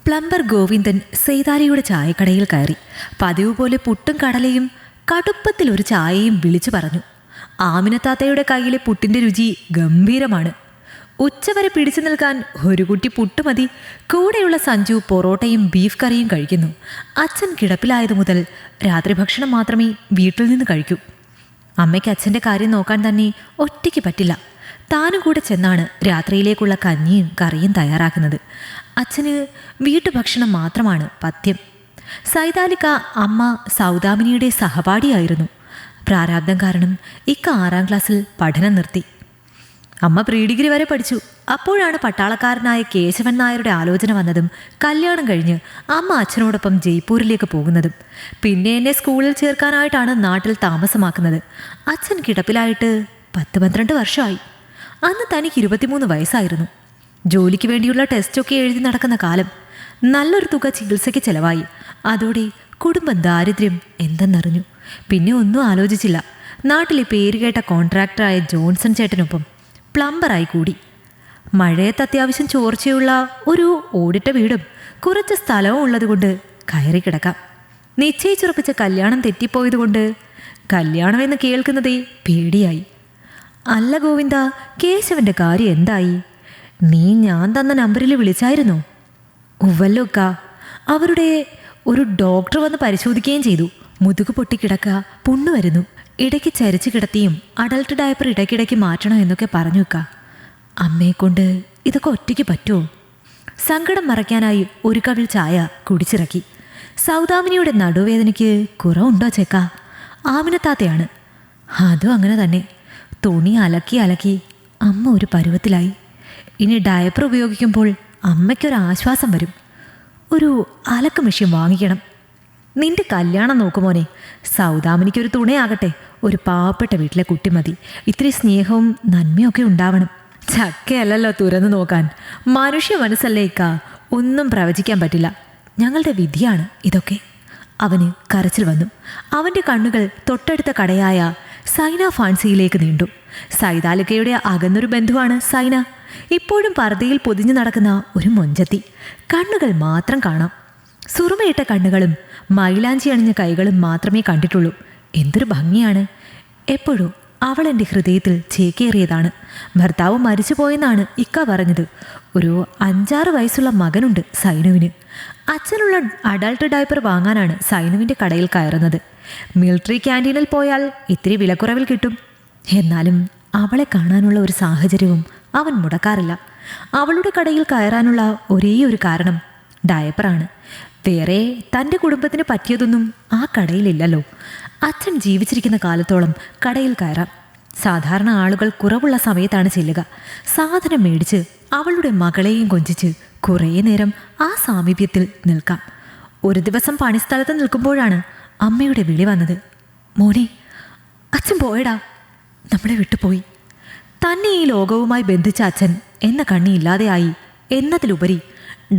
Plumber Govindan സെയ്താലിയുടെ ചായക്കടയിൽ കയറി. പതിവ് പോലെ പുട്ടും കടലയും കടുപ്പത്തിലൊരു ചായയും വിളിച്ചു പറഞ്ഞു. ആമിനത്താത്തയുടെ കയ്യിലെ പുട്ടിൻ്റെ രുചി ഗംഭീരമാണ്. ഉച്ചവരെ പിടിച്ചു നിൽക്കാൻ ഒരു കുട്ടി പുട്ട് മതി. കൂടെയുള്ള സഞ്ജു പൊറോട്ടയും ബീഫ് കറിയും കഴിക്കുന്നു. അച്ഛൻ കിടപ്പിലായതു മുതൽ രാത്രി ഭക്ഷണം മാത്രമേ വീട്ടിൽ നിന്ന് കഴിക്കൂ. അമ്മയ്ക്ക് അച്ഛൻ്റെ കാര്യം നോക്കാൻ തന്നെ ഒറ്റയ്ക്ക് പറ്റില്ല. താനും കൂടെ ചെന്നാണ് രാത്രിയിലേക്കുള്ള കഞ്ഞിയും കറിയും തയ്യാറാക്കുന്നത്. അച്ഛന് വീട്ടുഭക്ഷണം മാത്രമാണ് പഥ്യം. സൈതാലിക്ക അമ്മ സൗദാമിനിയുടെ സഹപാഠിയായിരുന്നു. പ്രാരാബ്ദം കാരണം ഇക്ക 6ാം ക്ലാസ്സിൽ പഠനം നിർത്തി. അമ്മ പ്രീ ഡിഗ്രി വരെ പഠിച്ചു. അപ്പോഴാണ് പട്ടാളക്കാരനായ കേശവൻ നായരുടെ ആലോചന വന്നതും കല്യാണം കഴിഞ്ഞ് അമ്മ അച്ഛനോടൊപ്പം ജയ്പൂരിലേക്ക് പോകുന്നതും. പിന്നെ എന്നെ സ്കൂളിൽ ചേർക്കാനായിട്ടാണ് നാട്ടിൽ താമസമാക്കുന്നത്. അച്ഛൻ കിടപ്പിലായിട്ട് 10-12 വർഷമായി. അന്ന് തനിക്ക് 23 വയസ്സായിരുന്നു. ജോലിക്ക് വേണ്ടിയുള്ള ടെസ്റ്റൊക്കെ എഴുതി നടക്കുന്ന കാലം. നല്ലൊരു തുക ചികിത്സയ്ക്ക് ചെലവായി. അതോടെ കുടുംബ ദാരിദ്ര്യം എന്തെന്നറിഞ്ഞു. പിന്നെ ഒന്നും ആലോചിച്ചില്ല. നാട്ടിലെ പേരുകേട്ട കോൺട്രാക്ടറായ ജോൺസൺ ചേട്ടനൊപ്പം പ്ലംബറായി കൂടി. മഴയത്ത് അത്യാവശ്യം ചോർച്ചയുള്ള ഒരു ഓടിട്ട വീടും കുറച്ച് സ്ഥലവും ഉള്ളതുകൊണ്ട് കയറി കിടക്കാം. നിശ്ചയിച്ചുറപ്പിച്ച കല്യാണം തെറ്റിപ്പോയതുകൊണ്ട് കല്യാണമെന്ന് കേൾക്കുന്നതേ പേടിയായി. അല്ല ഗോവിന്ദ, കേശവന്റെ കാര്യം എന്തായി? നീ ഞാൻ തന്ന നമ്പറിൽ വിളിച്ചായിരുന്നോ? ഉവ്വല്ലോക്ക. അവരുടെ ഒരു ഡോക്ടർ വന്ന് പരിശോധിക്കുകയും ചെയ്തു. മുതുക് പൊട്ടിക്കിടക്കുക, പുണ്ണു വരുന്നു. ഇടയ്ക്ക് ചരിച്ചു കിടത്തിയും അഡൾട്ട് ഡയപ്പർ ഇടയ്ക്കിടയ്ക്ക് മാറ്റണം എന്നൊക്കെ പറഞ്ഞു വെക്ക. അമ്മയെക്കൊണ്ട് ഇതൊക്കെ ഒറ്റയ്ക്ക് പറ്റുമോ? സങ്കടം മറയ്ക്കാനായി ഒരു കവിൾ ചായ കുടിച്ചിറക്കി. സൗദാമിനിയുടെ നടുവേദനയ്ക്ക് കുറവുണ്ടോ ചേക്ക? ആമിനത്താത്തയാണ്. അതും അങ്ങനെ തന്നെ. തുണി അലക്കി അലക്കി അമ്മ ഒരു പരുവത്തിലായി. ഇനി ഡയപ്പർ ഉപയോഗിക്കുമ്പോൾ അമ്മയ്ക്കൊരാശ്വാസം വരും. ഒരു അലക്ക് മെഷീൻ വാങ്ങിക്കണം. നിന്റെ കല്യാണം നോക്കുമോനെ. സൗദാമിനിക്കൊരു തുണയാകട്ടെ. ഒരു പാവപ്പെട്ട വീട്ടിലെ കുട്ടി മതി. ഇത്തിരി സ്നേഹവും നന്മയൊക്കെ ഉണ്ടാവണം. ചക്കയല്ലല്ലോ തുറന്നു നോക്കാൻ. മനുഷ്യ മനസ്സല്ലേക്കാ. ഒന്നും പ്രവചിക്കാൻ പറ്റില്ല. ഞങ്ങളുടെ വിധിയാണ് ഇതൊക്കെ. അവന് കരച്ചിൽ വന്നു. അവൻ്റെ കണ്ണുകൾ തൊട്ടടുത്ത കടയായ സൈന ഫാൻസിയിലേക്ക് നീണ്ടു. സൈതാലിക്കയുടെ അകന്നൊരു ബന്ധുവാണ് സൈന. ഇപ്പോഴും പർദ്ദയിൽ പൊതിഞ്ഞു നടക്കുന്ന ഒരു മൊഞ്ചത്തി. കണ്ണുകൾ മാത്രം കാണാം. സുറുമയിട്ട കണ്ണുകളും മൈലാഞ്ചി അണിഞ്ഞ കൈകളും മാത്രമേ കണ്ടിട്ടുള്ളൂ. എന്തൊരു ഭംഗിയാണ്! എപ്പോഴോ അവൾ എൻ്റെ ഹൃദയത്തിൽ ചേക്കേറിയതാണ്. ഭർത്താവ് മരിച്ചുപോയെന്നാണ് ഇക്ക പറഞ്ഞത്. ഒരു 5-6 വയസ്സുള്ള മകനുണ്ട് സൈനുവിന്. അച്ഛനുള്ള അഡൾട്ട് ഡയപ്പർ വാങ്ങാനാണ് സൈനുവിൻ്റെ കടയിൽ കയറുന്നത്. മിലിറ്ററി ക്യാൻറ്റീനിൽ പോയാൽ ഇത്തിരി വിലക്കുറവിൽ കിട്ടും. എന്നാലും അവളെ കാണാനുള്ള ഒരു സാഹചര്യവും അവൻ മുടക്കാറില്ല. അവളുടെ കടയിൽ കയറാനുള്ള ഒരേയൊരു കാരണം ഡയപ്പറാണ്. വേറെ തൻ്റെ കുടുംബത്തിന് പറ്റിയതൊന്നും ആ കടയിലില്ലല്ലോ. അച്ഛൻ ജീവിച്ചിരിക്കുന്ന കാലത്തോളം കടയിൽ കയറാം. സാധാരണ ആളുകൾ കുറവുള്ള സമയത്താണ് ചെല്ലുക. സാധനം മേടിച്ച് അവളുടെ മകളെയും കൊഞ്ചിച്ച് കുറേ നേരം ആ സാമീപ്യത്തിൽ നിൽക്കാം. ഒരു ദിവസം പണിസ്ഥലത്ത് നിൽക്കുമ്പോഴാണ് അമ്മയുടെ വിളി വന്നത്. മോനെ, അച്ഛൻ പോയടാ, നമ്മളെ വിട്ടുപോയി. തന്നെ ഈ ലോകവുമായി ബന്ധിച്ച അച്ഛൻ എന്ന കണ്ണിയില്ലാതെയായി എന്നതിലുപരി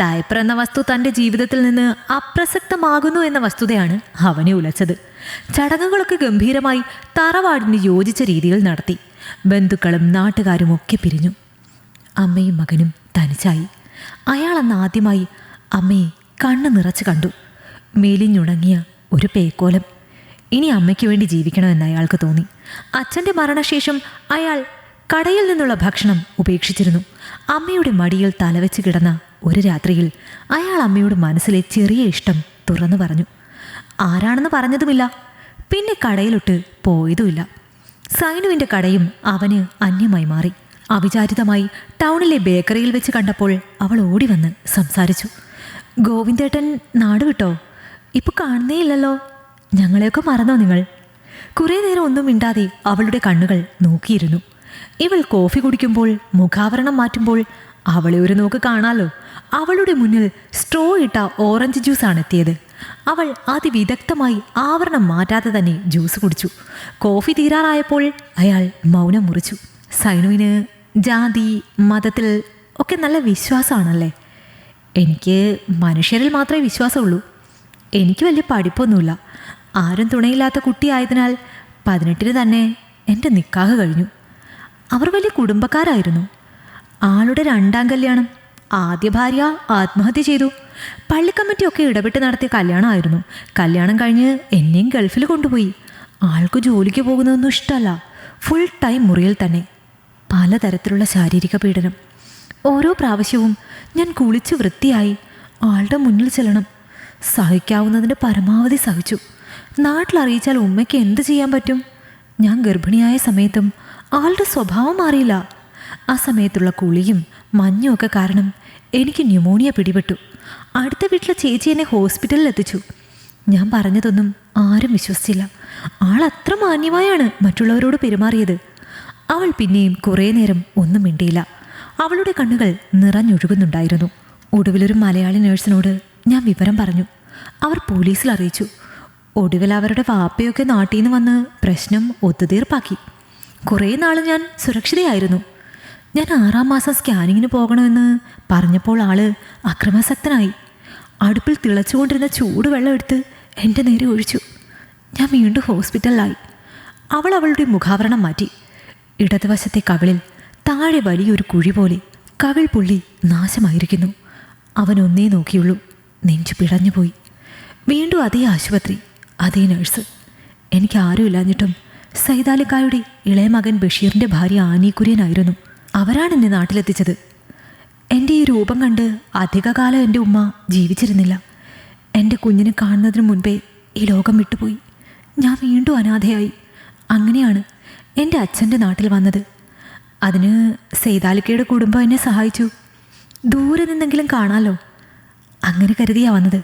ഡയപ്പർ എന്ന വസ്തു തൻ്റെ ജീവിതത്തിൽ നിന്ന് അപ്രസക്തമാകുന്നു എന്ന വസ്തുതയാണ് അവനെ ഉലച്ചത്. ചടങ്ങുകളൊക്കെ ഗംഭീരമായി തറവാടിന് യോജിച്ച രീതിയിൽ നടത്തി. ബന്ധുക്കളും നാട്ടുകാരും ഒക്കെ പിരിഞ്ഞു. അമ്മയും മകനും തനിച്ചായി. അയാളന്ന് ആദ്യമായി അമ്മയെ കണ്ണ് നിറച്ച് കണ്ടു. മെലിഞ്ഞുണങ്ങിയ ഒരു പേക്കോലം. ഇനി അമ്മയ്ക്ക് വേണ്ടി ജീവിക്കണമെന്ന് അയാൾക്ക് തോന്നി. അച്ഛൻ്റെ മരണശേഷം അയാൾ കടയിൽ നിന്നുള്ള ഭക്ഷണം ഉപേക്ഷിച്ചിരുന്നു. അമ്മയുടെ മടിയിൽ തലവെച്ച് കിടന്ന ഒരു രാത്രിയിൽ അയാൾ അമ്മയുടെ മനസ്സിലെ ചെറിയ ഇഷ്ടം തുറന്നു പറഞ്ഞു. ആരാണെന്ന് പറഞ്ഞതുമില്ല. പിന്നെ കടയിലൊട്ട് പോയതുമില്ല. സൈനുവിൻ്റെ കടയും അവന് അന്യമായി മാറി. അവിചാരിതമായി ടൗണിലെ ബേക്കറിയിൽ വെച്ച് കണ്ടപ്പോൾ അവൾ ഓടി വന്ന് സംസാരിച്ചു. ഗോവിന്ദേട്ടൻ നാടുവിട്ടോ? ഇപ്പോൾ കാണുന്നേയില്ലല്ലോ. ഞങ്ങളെയൊക്കെ മറന്നോ നിങ്ങൾ? കുറേ നേരം ഒന്നും മിണ്ടാതെ അവളുടെ കണ്ണുകൾ നോക്കിയിരുന്നു. ഇവൾ കോഫി കുടിക്കുമ്പോൾ മുഖാവരണം മാറ്റുമ്പോൾ അവളെ ഒരു നോക്ക് കാണാലോ. അവളുടെ മുന്നിൽ സ്ട്രോ ഇട്ട ഓറഞ്ച് ജ്യൂസാണ് എത്തിയത്. അവൾ അതിവിദഗ്ധമായി ആവരണം മാറ്റാതെ തന്നെ ജ്യൂസ് കുടിച്ചു. കോഫി തീരാറായപ്പോൾ അയാൾ മൗനം മുറിച്ചു. സൈനുവിന് ജാതി മതത്തിൽ ഒക്കെ നല്ല വിശ്വാസമാണല്ലേ? എനിക്ക് മനുഷ്യരിൽ മാത്രമേ വിശ്വാസമുള്ളൂ. എനിക്ക് വലിയ പഠിപ്പൊന്നുമില്ല. ആരും തുണയില്ലാത്ത കുട്ടിയായതിനാൽ 18-ന് തന്നെ എൻ്റെ നിക്കാഹ് കഴിഞ്ഞു. അവർ വലിയ കുടുംബക്കാരായിരുന്നു. ആളുടെ 2ാം കല്യാണം. ആദ്യ ഭാര്യ ആത്മഹത്യ ചെയ്തു. പള്ളിക്കമ്മിറ്റിയൊക്കെ ഇടപെട്ട് നടത്തിയ കല്യാണമായിരുന്നു. കല്യാണം കഴിഞ്ഞ് എന്നെയും ഗൾഫിൽ കൊണ്ടുപോയി. ആൾക്ക് ജോലിക്ക് പോകുന്നതൊന്നും ഇഷ്ടമല്ല. ഫുൾ ടൈം മുറിയിൽ തന്നെ. പലതരത്തിലുള്ള ശാരീരിക പീഡനം. ഓരോ പ്രാവശ്യവും ഞാൻ കുളിച്ച് വൃത്തിയായി ആളുടെ മുന്നിൽ ചെല്ലണം. സഹിക്കാവുന്നതിൻ്റെ പരമാവധി സഹിച്ചു. നാട്ടിലറിയിച്ചാൽ ഉമ്മയ്ക്ക് എന്ത് ചെയ്യാൻ പറ്റും? ഞാൻ ഗർഭിണിയായ സമയത്തും ആളുടെ സ്വഭാവം മാറിയില്ല. ആ സമയത്തുള്ള കുളിയും മഞ്ഞും ഒക്കെ കാരണം എനിക്ക് ന്യൂമോണിയ പിടിപെട്ടു. അടുത്ത വീട്ടിലെ ചേച്ചി എന്നെ ഹോസ്പിറ്റലിൽ എത്തിച്ചു. ഞാൻ പറഞ്ഞതൊന്നും ആരും വിശ്വസിച്ചില്ല. ആൾ അത്ര മാന്യമായാണ് മറ്റുള്ളവരോട് പെരുമാറിയത്. അവൾ പിന്നെയും കുറേ നേരം ഒന്നും മിണ്ടിയില്ല. അവളുടെ കണ്ണുകൾ നിറഞ്ഞൊഴുകുന്നുണ്ടായിരുന്നു. ഒടുവിലൊരു മലയാളി നേഴ്സിനോട് ഞാൻ വിവരം പറഞ്ഞു. അവർ പോലീസിൽ അറിയിച്ചു. ഒടുവിൽ അവരുടെ വാപ്പയൊക്കെ നാട്ടിൽ നിന്ന് വന്ന് പ്രശ്നം ഒത്തുതീർപ്പാക്കി. കുറേ നാൾ ഞാൻ സുരക്ഷിതയായിരുന്നു. ഞാൻ 6-ാം മാസം സ്കാനിങ്ങിന് പോകണമെന്ന് പറഞ്ഞപ്പോൾ ആള് അക്രമാസക്തനായി. അടുപ്പിൽ തിളച്ചുകൊണ്ടിരുന്ന ചൂടുവെള്ളം എടുത്ത് എൻ്റെ നേരെ ഒഴിച്ചു. ഞാൻ വീണ്ടും ഹോസ്പിറ്റലിലായി. അവൾ അവളുടെ മുഖാവരണം മാറ്റി. ഇടതുവശത്തെ കവിളിൽ താഴെ വലിയൊരു കുഴി പോലെ. കവിൾ പുള്ളി നാശമായിരിക്കുന്നു. അവൻ ഒന്നേ നോക്കിയുള്ളൂ. നെഞ്ചു പിടഞ്ഞുപോയി. വീണ്ടും അതേ ആശുപത്രി, അതേ നഴ്സ്. എനിക്ക് ആരുമില്ലാഞ്ഞിട്ടും സൈതാലിക്കായുടെ ഇളയ മകൻ ബഷീറിൻ്റെ ഭാര്യ ആനി കുര്യനായിരുന്നു. അവരാണ് എന്നെ നാട്ടിലെത്തിച്ചത്. എൻ്റെ ഈ രൂപം കണ്ട് അധികകാലം എൻ്റെ ഉമ്മ ജീവിച്ചിരുന്നില്ല. എൻ്റെ കുഞ്ഞിനെ കാണുന്നതിന് മുൻപേ ഈ ലോകം വിട്ടുപോയി. ഞാൻ വീണ്ടും അനാഥയായി. അങ്ങനെയാണ് എൻ്റെ അച്ഛൻ്റെ നാട്ടിൽ വന്നത്. അതിന് സൈതാലിക്കയുടെ കുടുംബം എന്നെ സഹായിച്ചു. ദൂരെ നിന്നെങ്കിലും കാണാമല്ലോ, അങ്ങനെ കരുതിയാ വന്നത്.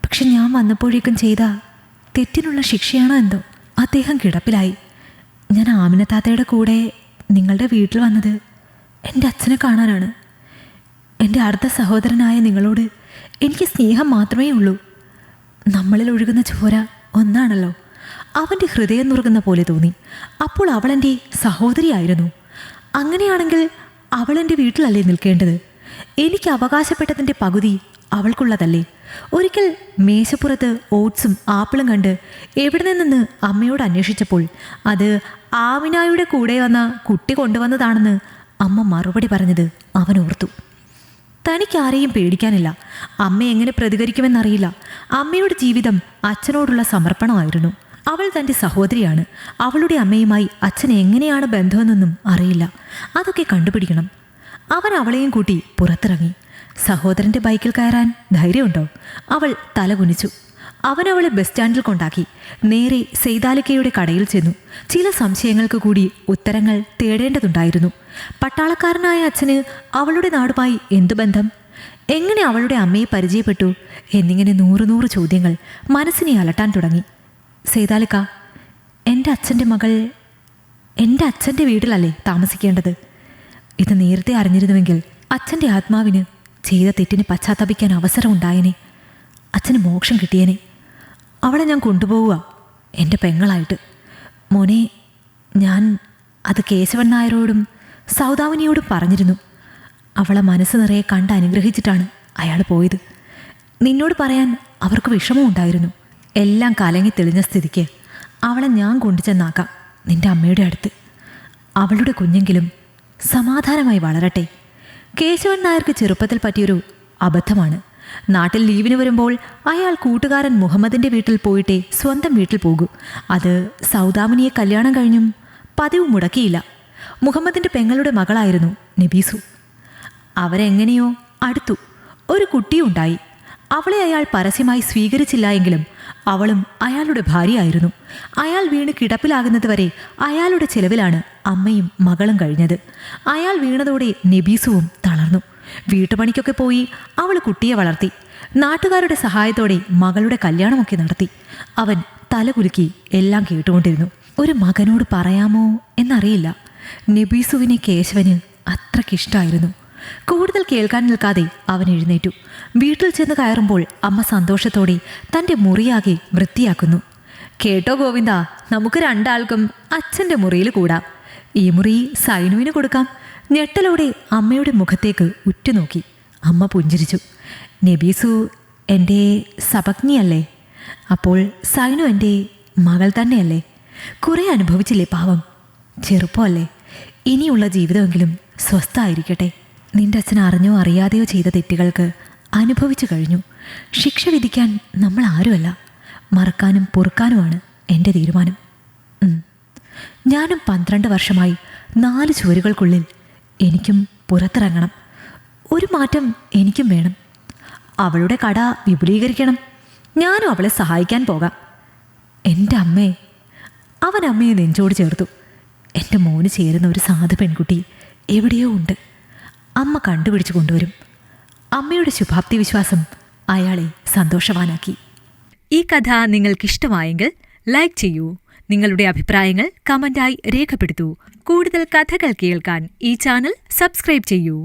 പക്ഷെ ഞാൻ വന്നപ്പോഴേക്കും ചെയ്ത തെറ്റിനുള്ള ശിക്ഷയാണോ എന്തോ. അദ്ദേഹം കിടപ്പിലായി. ഞാൻ ആമിനത്താത്തയുടെ കൂടെ നിങ്ങളുടെ വീട്ടിൽ വന്നത് എൻ്റെ അച്ഛനെ കാണാനാണ്. എൻ്റെ അടുത്ത സഹോദരനായ നിങ്ങളോട് എനിക്ക് സ്നേഹം മാത്രമേ ഉള്ളൂ. നമ്മളിൽ ഒഴുകുന്ന ചോര ഒന്നാണല്ലോ. അവൻ്റെ ഹൃദയം നുറുകുന്ന പോലെ തോന്നി. അപ്പോൾ അവളെൻ്റെ സഹോദരിയായിരുന്നു. അങ്ങനെയാണെങ്കിൽ അവളെൻ്റെ വീട്ടിലല്ലേ നിൽക്കേണ്ടത്? എനിക്ക് അവകാശപ്പെട്ടതിൻ്റെ പകുതി അവൾക്കുള്ളതല്ലേ? ഒരിക്കൽ മേശപ്പുറത്ത് ഓട്സും ആപ്പിളും കണ്ട് എവിടെ നിന്നെന്ന് അമ്മയോട് അന്വേഷിച്ചപ്പോൾ അത് ആമിനായുടെ കൂടെ വന്ന കുട്ടി കൊണ്ടുവന്നതാണെന്ന് അമ്മ മറുപടി പറഞ്ഞത് അവൻ ഓർത്തു. തനിക്കാരെയും പേടിക്കാനില്ല. അമ്മ എങ്ങനെ പ്രതികരിക്കുമെന്നറിയില്ല. അമ്മയുടെ ജീവിതം അച്ഛനോടുള്ള സമർപ്പണമായിരുന്നു. അവൾ തൻ്റെ സഹോദരിയാണ്. അവളുടെ അമ്മയുമായി അച്ഛൻ എങ്ങനെയാണ് ബന്ധമെന്നൊന്നും അറിയില്ല. അതൊക്കെ കണ്ടുപിടിക്കണം. അവൻ അവളെയും കൂട്ടി പുറത്തിറങ്ങി. സഹോദരൻ്റെ ബൈക്കിൽ കയറാൻ ധൈര്യമുണ്ടോ? അവൾ തല കുനിച്ചു. അവൻ അവളെ ബസ് സ്റ്റാൻഡിൽ കൊണ്ടാക്കി. നേരെ സൈതാലിക്കയുടെ കടയിൽ ചെന്നു. ചില സംശയങ്ങൾക്ക് കൂടി ഉത്തരങ്ങൾ തേടേണ്ടതുണ്ടായിരുന്നു. പട്ടാളക്കാരനായ അച്ഛന് അവളുടെ നാടുമായി എന്തു ബന്ധം? എങ്ങനെ അവളുടെ അമ്മയെ പരിചയപ്പെട്ടു? എന്നിങ്ങനെ 100 ചോദ്യങ്ങൾ മനസ്സിനെ അലട്ടാൻ തുടങ്ങി. സൈതാലിക്ക, എൻ്റെ അച്ഛൻ്റെ മകൾ എൻ്റെ അച്ഛൻ്റെ വീട്ടിലല്ലേ താമസിക്കേണ്ടത്? ഇത് നേരത്തെ അറിഞ്ഞിരുന്നുവെങ്കിൽ അച്ഛൻ്റെ ആത്മാവിന് ചെയ്ത തെറ്റിന് പശ്ചാത്തപിക്കാൻ അവസരമുണ്ടായേനെ. അച്ഛന് മോക്ഷം കിട്ടിയേനെ. അവളെ ഞാൻ കൊണ്ടുപോവുക, എൻ്റെ പെങ്ങളായിട്ട്. മോനെ, ഞാൻ അത് കേശവൻ നായരോടും സൗദാമിനിയോടും പറഞ്ഞിരുന്നു. അവളെ മനസ്സ് നിറയെ കണ്ട് അനുഗ്രഹിച്ചിട്ടാണ് അയാൾ പോയത്. നിന്നോട് പറയാൻ അവർക്ക് വിഷമം ഉണ്ടായിരുന്നു. എല്ലാം കലങ്ങി തെളിഞ്ഞ സ്ഥിതിക്ക് അവളെ ഞാൻ കൊണ്ടുചെന്നാക്കാം നിൻ്റെ അമ്മയുടെ അടുത്ത്. അവളുടെ കുഞ്ഞെങ്കിലും സമാധാനമായി വളരട്ടെ. കേശവൻ നായർക്ക് ചെറുപ്പത്തിൽ പറ്റിയൊരു അബദ്ധമാണ്. നാട്ടിൽ ലീവിന് വരുമ്പോൾ അയാൾ കൂട്ടുകാരൻ മുഹമ്മദിൻ്റെ വീട്ടിൽ പോയിട്ടേ സ്വന്തം വീട്ടിൽ പോകൂ. അത് സൗദാമിനിയെ കല്യാണം കഴിഞ്ഞും പതിവ് മുടക്കിയില്ല. മുഹമ്മദിൻ്റെ പെങ്ങളുടെ മകളായിരുന്നു നബീസു. അവരെങ്ങനെയോ അടുത്തു. ഒരു കുട്ടിയുണ്ടായി. അവളെ അയാൾ പരസ്യമായി സ്വീകരിച്ചില്ല എങ്കിലും അവളും അയാളുടെ ഭാര്യയായിരുന്നു. അയാൾ വീണ് കിടപ്പിലാകുന്നത് വരെ അയാളുടെ ചെലവിലാണ് അമ്മയും മകളും കഴിഞ്ഞത്. അയാൾ വീണതോടെ നബീസുവും തളർന്നു. വീട്ടുപണിക്കൊക്കെ പോയി അവൾ കുട്ടിയെ വളർത്തി. നാട്ടുകാരുടെ സഹായത്തോടെ മകളുടെ കല്യാണമൊക്കെ നടത്തി. അവൻ തലകുലുക്കി എല്ലാം കേട്ടുകൊണ്ടിരുന്നു. ഒരു മകനോട് പറയാമോ എന്നറിയില്ല. നബീസുവിനെ കേശവന് അത്രയ്ക്കിഷ്ടമായിരുന്നു. കൂടുതൽ കേൾക്കാൻ നിൽക്കാതെ അവൻ എഴുന്നേറ്റു. വീട്ടിൽ ചെന്ന് കയറുമ്പോൾ അമ്മ സന്തോഷത്തോടെ തൻ്റെ മുറിയാകെ വൃത്തിയാക്കുന്നു. കേട്ടോ ഗോവിന്ദ, നമുക്ക് രണ്ടാൾക്കും അച്ഛൻ്റെ മുറിയിൽ കൂടാം. ഈ മുറി സൈനുവിന് കൊടുക്കാം. ഞെട്ടലോടെ അമ്മയുടെ മുഖത്തേക്ക് ഉറ്റുനോക്കി. അമ്മ പുഞ്ചിരിച്ചു. നബീസു എൻ്റെ സപത്നിയല്ലേ? അപ്പോൾ സൈനു എൻ്റെ മകൾ തന്നെയല്ലേ? കുറേ അനുഭവിച്ചില്ലേ പാവം. ചെറുപ്പമല്ലേ? ഇനിയുള്ള ജീവിതമെങ്കിലും സ്വസ്ഥമായിരിക്കട്ടെ. നിന്റെ അച്ഛൻ അറിഞ്ഞോ അറിയാതെയോ ചെയ്ത തെറ്റുകൾക്ക് അനുഭവിച്ചു കഴിഞ്ഞു. ശിക്ഷ വിധിക്കാൻ നമ്മൾ ആരുമല്ല, മറക്കാനും പൊറുക്കാനുമാണ് എൻ്റെ തീരുമാനം. ഞാനും 12 വർഷമായി 4 ചുവരുകൾക്കുള്ളിൽ. എനിക്കും പുറത്തിറങ്ങണം. ഒരു മാറ്റം എനിക്കും വേണം. അവളുടെ കട വിപുലീകരിക്കണം. ഞാനും അവളെ സഹായിക്കാൻ പോകാം. എൻ്റെ അമ്മേ. അവൻ അമ്മയെ നെഞ്ചോട് ചേർത്തു. എൻ്റെ മോന് ചേരുന്ന ഒരു സാധു പെൺകുട്ടി എവിടെയോ ഉണ്ട്. അമ്മ കണ്ടുപിടിച്ചു കൊണ്ടുവരും. അമ്മയുടെ ശുഭാപ്തി വിശ്വാസം അയാളെ സന്തോഷവാനാക്കി. ഈ കഥ നിങ്ങൾക്കിഷ്ടമായെങ്കിൽ ലൈക്ക് ചെയ്യൂ. നിങ്ങളുടെ അഭിപ്രായങ്ങൾ കമന്റായി രേഖപ്പെടുത്തൂ. കൂടുതൽ കഥകൾ കേൾക്കാൻ ഈ ചാനൽ സബ്സ്ക്രൈബ് ചെയ്യൂ.